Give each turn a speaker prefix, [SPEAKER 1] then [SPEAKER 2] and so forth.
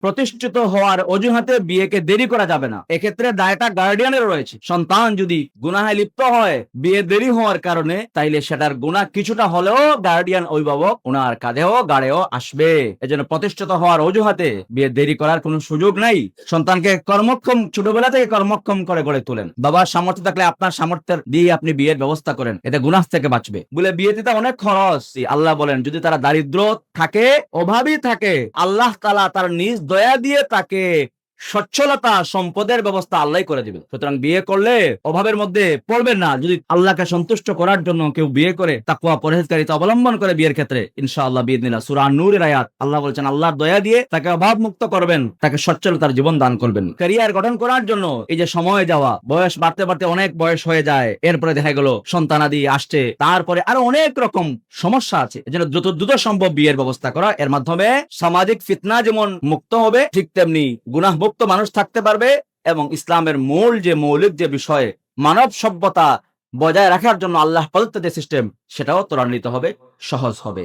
[SPEAKER 1] প্রতিষ্ঠিত হওয়ার অজুহাতে বিয়েকে দেরি করা যাবে না। এক্ষেত্রে দায়টা গার্ডিয়ানের রয়েছে। সন্তান যদি গুনাহে লিপ্ত হয় বিয়ে দেরি হওয়ার কারণে, তাইলে সেটার গুনাহ কিছুটা হলেও গার্ডিয়ান অভিভাবক ওনার কাঁধেও গাড়েও আসবে। এজন্য প্রতিষ্ঠিত হওয়ার অজুহাতে বিয়ে দেরি করার কোনো সুযোগ নাই। সন্তানকে কর্মক্ষম, ছোটবেলা থেকে কর্মক্ষম করে গড়ে তোলেন। বাবার সামর্থ্য থাকলে আপনার সামর্থ্যের দিয়ে আপনি বিয়ের ব্যবস্থা করেন, এতে গুনাহ থেকে বাঁচবে। বলে বিয়ে দিতে অনেক খরচ। আল্লাহ বলেন যদি তারা দারিদ্র থাকে, অভাবী থাকে, আল্লাহ তাআলা তার নিজ দয়া দিয়ে তাকে সচ্ছলতা, সম্পদের ব্যবস্থা আল্লাহ করে দিবে। সুতরাং বিয়ে করলে অভাবের মধ্যে পড়বেন না। যদি আল্লাহকে সন্তুষ্ট করার জন্য কেউ বিয়ে করে, তাকওয়া পরহেজগারিতা অবলম্বন করে বিয়ের ক্ষেত্রে, ইনশাআল্লাহ বিইذনিল্লাহ, সূরা আন-নূরের আয়াত, আল্লাহ বলেছেন আল্লাহর দয়া দিয়ে তাকে অভাব মুক্ত করবেন, তাকে সচ্ছলতার জীবন দান করবেন। ক্যারিয়ার গঠন করার জন্য এই যে সময় যাওয়া, বয়স বাড়তে বাড়তে অনেক বয়স হয়ে যায়, এরপরে দেখা গেল সন্তানাদি আসছে, তারপরে আরো অনেক রকম সমস্যা আছে। এজন্য যত দ্রুত সম্ভব বিয়ের ব্যবস্থা করা। এর মাধ্যমে সামাজিক ফিতনা যেমন মুক্ত হবে, ঠিক তেমনি গুনাহ মুক্ত মানুষ থাকতে পারবে এবং ইসলামের মূল যে মৌলিক যে বিষয় মানব সভ্যতা বজায় রাখার জন্য আল্লাহ প্রদত্ত যে সিস্টেম, সেটাও ত্বরান্বিত হবে, সহজ হবে।